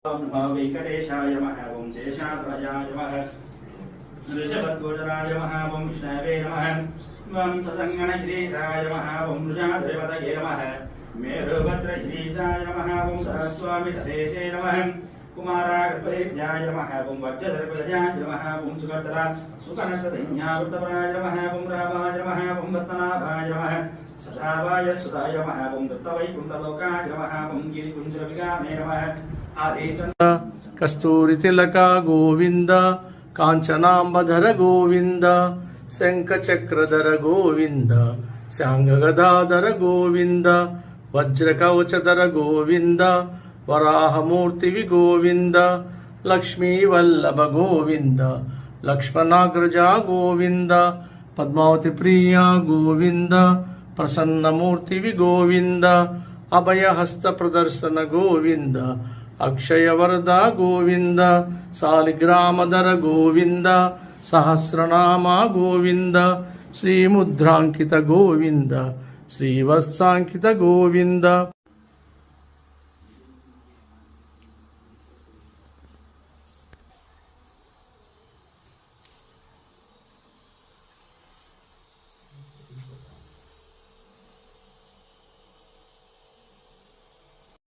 नमः वेंकटेशाय नमः ओं शेषाध्वजाय नमः ऋषभध्वजराय नमः ओं विष्णवे नमः ओं ससङ्गणगिरीशाय नमः ओं वृषाद्रिपतये नमः मेरुभद्रगिरीशाय नमः ओं सरस्वामितदेशे नमः कुमारागर्भदेव्याय नमः ओं वज्रधर्पदयाय नमः ओं सुभद्रा सुकनकसंज्ञावृतपराय नमः ओं रामाय नमः ओं रत्नाभाय नमः सदाभाय सुधाय नमः ओं दत्तवैकुण्ठलोकाय नमः ओं गिरिकुञ्जविगामे नमः कस्तूरी तिलक गोविंद कांचनांबधर गोविंद शंखचक्रधर गोविंद सांगगदाधर गोविंद वज्रकवचधर गोविंद वराहमूर्ति गोविंद लक्ष्मीवल्लभ गोविंद लक्ष्मणाग्रजा गोविंद पद्मावती प्रिया गोविंद प्रसन्नमूर्ति गोविंद अभयहस्त प्रदर्शन गोविंद अक्षयवरद गोविंद सालिग्रामधर गोविंद सहस्रनाम गोविंद श्रीमुद्रांकित गोविंद श्रीवत्सांकित गोविंद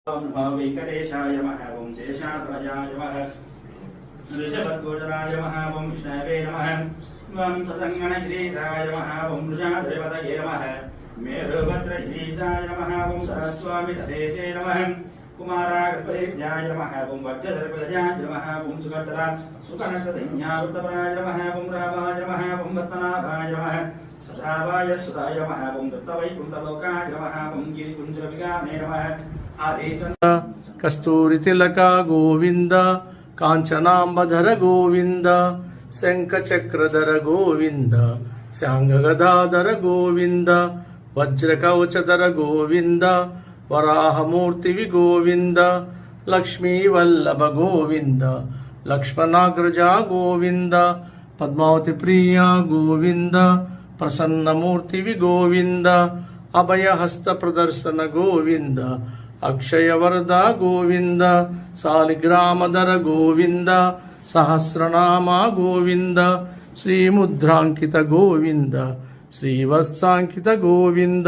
नमः वेंकटेशाय नमः ओं शेषाध्वजाय नमः ऋषभध्वजराय नमः ओं विष्णवे नमः ओं ससङ्गणगिरीशाय नमः ओं वृषाद्रिपतये नमः मेरुभद्रगिरीशाय नमः ओं सरस्वामितदेशे नमः कुमारागर्भदेव्याय नमः ओं वज्रधर्पदयाय नमः ओं सुभद्रा सुकनकसंज्ञावृतपराय नमः ओं रामाय नमः ओं रत्नाभाय नमः सदाभाय सुधाय नमः ओं दत्तवैकुण्ठलोकाय नमः ओं गिरिकुञ्जविगामे नमः कस्तूरी तिलक गोविंद कांचनांबधर गोविंद शंखचक्रधर गोविंद सांगगदाधर गोविंद वज्रकवचधर गोविंद वराहमूर्ति गोविंद लक्ष्मीवल्लभ गोविंद लक्ष्मणाग्रजा गोविंद पद्मावती प्रिया गोविंद प्रसन्नमूर्ति गोविंद अभयहस्त प्रदर्शन गोविंद अक्षयवरद गोविंद सालिग्रामधर गोविंद सहस्रनाम गोविंद श्रीमुद्रांकित गोविंद श्रीवत्सांकित गोविंद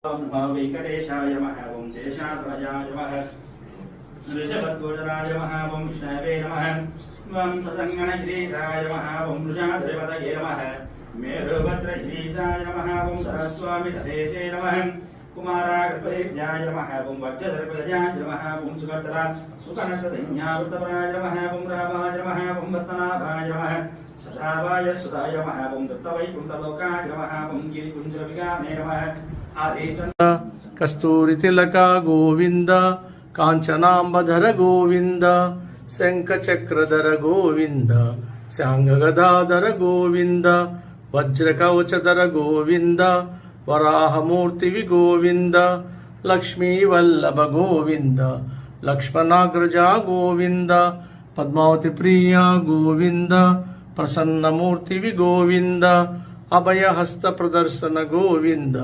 नमः वेंकटेशाय नमः ओं शेषाध्वजाय नमः ऋषभध्वजराय नमः ओं विष्णवे नमः ओं ससङ्गणगिरीशाय नमः ओं वृषाद्रिपतये नमः मेरुभद्रगिरीशाय नमः ओं सरस्वामितदेशे नमः कुमारागर्भदेव्याय नमः ओं वज्रधर्पदयाय नमः ओं सुभद्रा सुकनकसंज्ञावृतपराय नमः ओं रामाय नमः ओं रत्नाभाय नमः सदाभाय सुधाय नमः ओं दत्तवैकुण्ठलोकाय नमः ओं गिरिकुञ्जविगामे नमः कस्तूरी तिलक गोविंद कांचनांबधर गोविंद शंखचक्रधर गोविंद सांगगदाधर गोविंद वज्रकवचधर गोविंद वराहमूर्ति गोविंद लक्ष्मीवल्लभ गोविंद लक्ष्मणाग्रजा गोविंद पद्मावती प्रिया गोविंद प्रसन्नमूर्ति गोविंद अभयहस्त प्रदर्शन गोविंद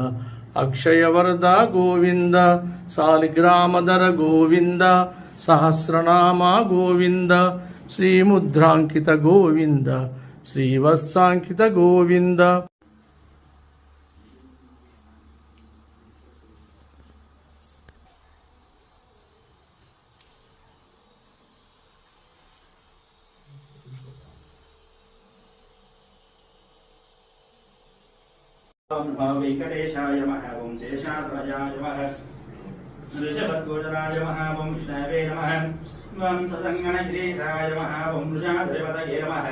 अक्षयवरद गोविंद सालिग्रामधर गोविंद सहस्रनाम गोविंद श्रीमुद्रांकित गोविंद श्रीवत्सांकित गोविंद नमः वेंकटेशाय नमः ओं शेषाध्वजाय नमः ऋषभध्वजराय नमः ओं विष्णवे नमः ओं ससङ्गणगिरीशाय नमः ओं वृषाद्रिपतये नमः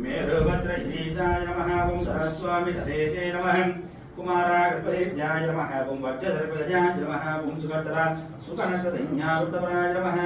मेरुभद्रगिरीशाय नमः ओं सरस्वामितदेशे नमः कुमारागर्भदेव्याय नमः ओं वज्रधर्पदयाय नमः ओं सुभद्रा सुकनकसंज्ञावृतपराय नमः